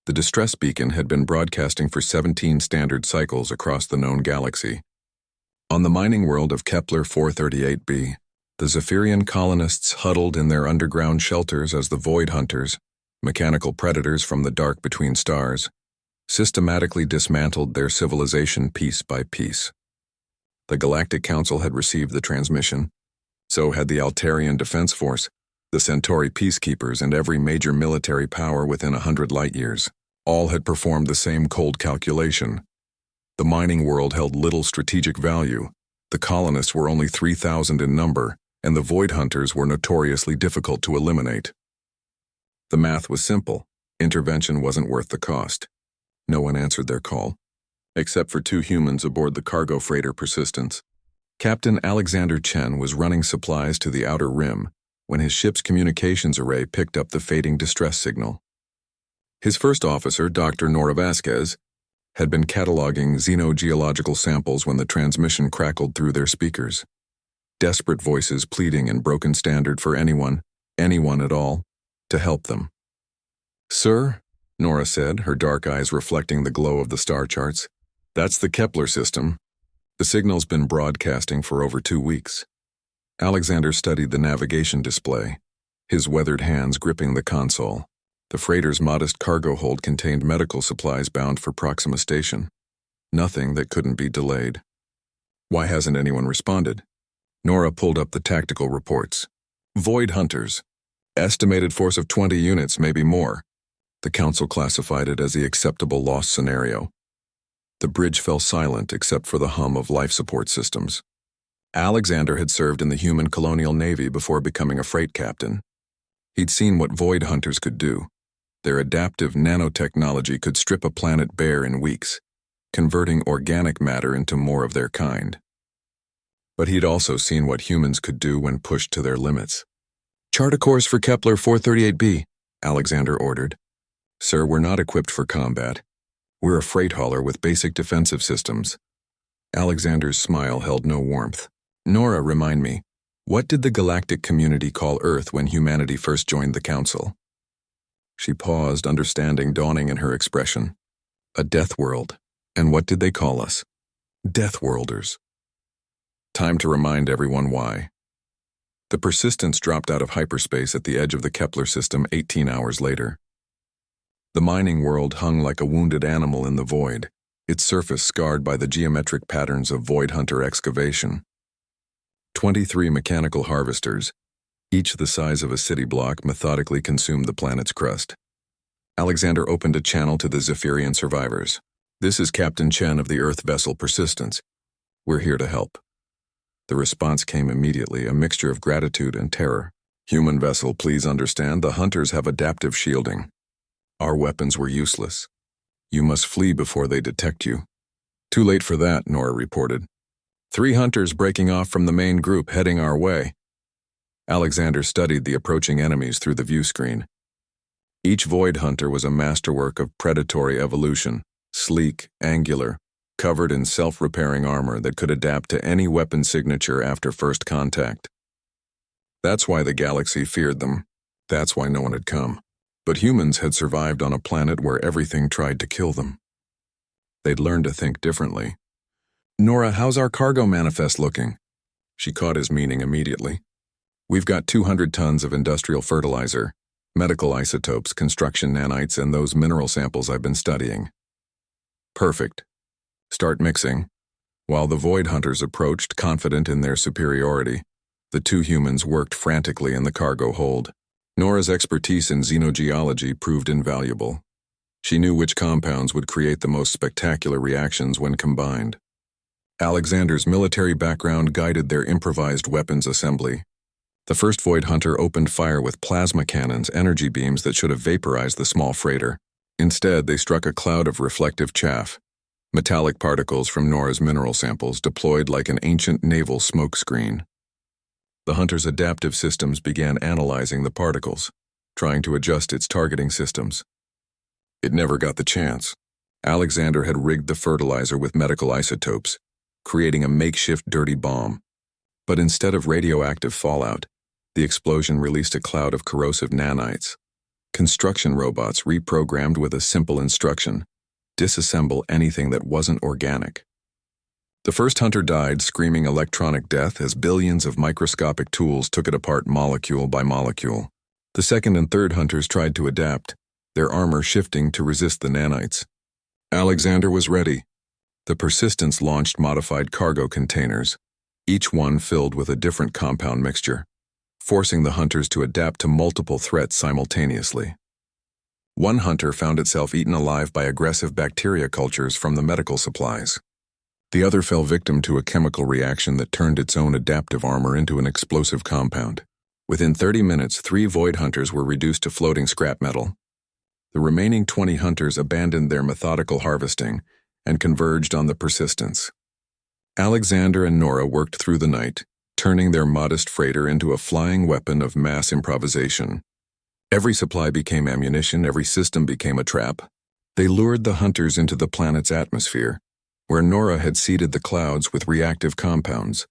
The distress beacon had been broadcasting for 17 standard cycles across the known galaxy. On the mining world of Kepler 438b, the Zephyrian colonists huddled in their underground shelters as the Void Hunters, mechanical predators from the dark between stars, systematically dismantled their civilization piece by piece. The Galactic Council had received the transmission. So had the Altarian Defense Force, the Centauri Peacekeepers, and every major military power within 100 light-years. All had performed the same cold calculation. The mining world held little strategic value. The colonists were only 3,000 in number, and the Void Hunters were notoriously difficult to eliminate. The math was simple. Intervention wasn't worth the cost. No one answered their call, except for 2 humans aboard the cargo freighter Persistence. Captain Alexander Chen was running supplies to the outer rim when his ship's communications array picked up the fading distress signal. His first officer, Dr. Nora Vasquez, had been cataloging xenogeological samples when the transmission crackled through their speakers. Desperate voices pleading in broken standard for anyone at all, to help them. "Sir," Nora said, her dark eyes reflecting the glow of the star charts, "that's the Kepler system. The signal's been broadcasting for over 2 weeks." Alexander studied the navigation display, his weathered hands gripping the console. The freighter's modest cargo hold contained medical supplies bound for Proxima Station. Nothing that couldn't be delayed. Why hasn't anyone responded? Nora pulled up the tactical reports. Void Hunters. Estimated force of 20 units, maybe more. The Council classified it as the acceptable loss scenario. The bridge fell silent except for the hum of life support systems. Alexander had served in the human colonial navy before becoming a freight captain. He'd seen what Void Hunters could do. Their adaptive nanotechnology could strip a planet bare in weeks, converting organic matter into more of their kind. But he'd also seen what humans could do when pushed to their limits. "Chart a course for Kepler 438b, Alexander ordered. "Sir, we're not equipped for combat. We're a freight hauler with basic defensive systems." Alexander's smile held no warmth. "Nora, remind me, what did the galactic community call Earth when humanity first joined the Council?" She paused, understanding dawning in her expression. "A death world. And what did they call us?" "Deathworlders." Time to remind everyone why. The Persistence dropped out of hyperspace at the edge of the Kepler system 18 hours later. The mining world hung like a wounded animal in the void, its surface scarred by the geometric patterns of Void Hunter excavation. 23 mechanical harvesters, each the size of a city block, methodically consumed the planet's crust. Alexander opened a channel to the Zephyrian survivors. "This is Captain Chen of the Earth vessel Persistence. We're here to help." The response came immediately, a mixture of gratitude and terror. "Human vessel, please understand, the Hunters have adaptive shielding. Our weapons were useless. You must flee before they detect you." "Too late for that," Nora reported. 3 Hunters breaking off from the main group heading our way." Alexander studied the approaching enemies through the view screen. Each Void Hunter was a masterwork of predatory evolution, sleek, angular, covered in self-repairing armor that could adapt to any weapon signature after first contact. That's why the galaxy feared them. That's why no one had come. But humans had survived on a planet where everything tried to kill them. They'd learned to think differently. "Nora, how's our cargo manifest looking?" She caught his meaning immediately. "We've got 200 tons of industrial fertilizer, medical isotopes, construction nanites, and those mineral samples I've been studying." "Perfect. Start mixing." While the Void Hunters approached, confident in their superiority, the 2 humans worked frantically in the cargo hold. Nora's expertise in xenogeology proved invaluable. She knew which compounds would create the most spectacular reactions when combined. Alexander's military background guided their improvised weapons assembly. The first Void Hunter opened fire with plasma cannons, energy beams that should have vaporized the small freighter. Instead, they struck a cloud of reflective chaff, metallic particles from Nora's mineral samples deployed like an ancient naval smokescreen. The Hunter's adaptive systems began analyzing the particles, trying to adjust its targeting systems. It never got the chance. Alexander had rigged the fertilizer with medical isotopes, creating a makeshift dirty bomb. But instead of radioactive fallout, the explosion released a cloud of corrosive nanites, Construction robots reprogrammed with a simple instruction: disassemble anything that wasn't organic. The first hunter died screaming electronic death as billions of microscopic tools took it apart molecule by molecule. The second and third hunters tried to adapt, their armor shifting to resist the nanites. Alexander was ready. The Persistence launched modified cargo containers, each one filled with a different compound mixture, forcing the hunters to adapt to multiple threats simultaneously. One hunter found itself eaten alive by aggressive bacteria cultures from the medical supplies. The other fell victim to a chemical reaction that turned its own adaptive armor into an explosive compound. Within 30 minutes, 3 void hunters were reduced to floating scrap metal. The remaining 20 hunters abandoned their methodical harvesting and converged on the Persistence. Alexander and Nora worked through the night, turning their modest freighter into a flying weapon of mass improvisation. Every supply became ammunition, every system became a trap. They lured the hunters into the planet's atmosphere, where Nora had seeded the clouds with reactive compounds.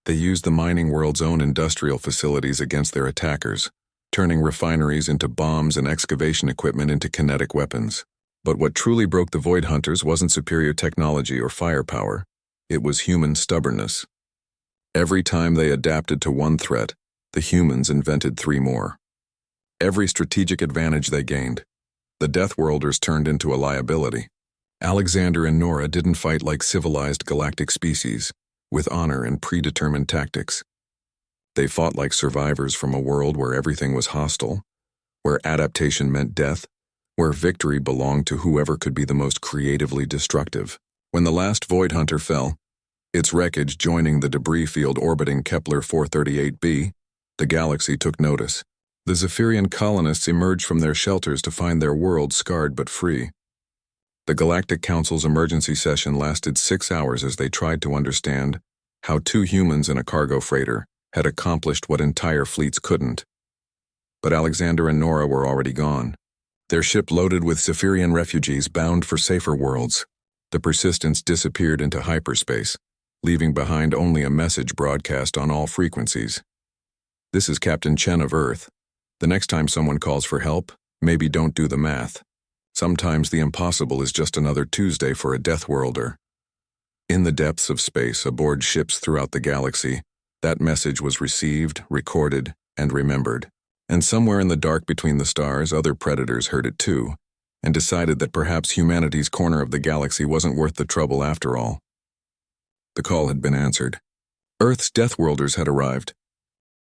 They used the mining world's own industrial facilities against their attackers, turning refineries into bombs and excavation equipment into kinetic weapons. But what truly broke the Void Hunters wasn't superior technology or firepower. It was human stubbornness. Every time they adapted to one threat, the humans invented 3 more. Every strategic advantage they gained, the Deathworlders turned into a liability. Alexander and Nora didn't fight like civilized galactic species, with honor and predetermined tactics. They fought like survivors from a world where everything was hostile, where adaptation meant death, where victory belonged to whoever could be the most creatively destructive. When the last Void Hunter fell, its wreckage joining the debris field orbiting Kepler 438b, the galaxy took notice. The Zephyrian colonists emerged from their shelters to find their world scarred but free. The Galactic Council's emergency session lasted 6 hours as they tried to understand how 2 humans in a cargo freighter had accomplished what entire fleets couldn't. But Alexander and Nora were already gone. Their ship loaded with Zephyrian refugees bound for safer worlds. The Persistence disappeared into hyperspace, leaving behind only a message broadcast on all frequencies. This is Captain Chen of Earth. The next time someone calls for help, maybe don't do the math. Sometimes the impossible is just another Tuesday for a Deathworlder. In the depths of space, aboard ships throughout the galaxy, that message was received, recorded, and remembered. And somewhere in the dark between the stars, other predators heard it too, and decided that perhaps humanity's corner of the galaxy wasn't worth the trouble after all. The call had been answered. Earth's Deathworlders had arrived,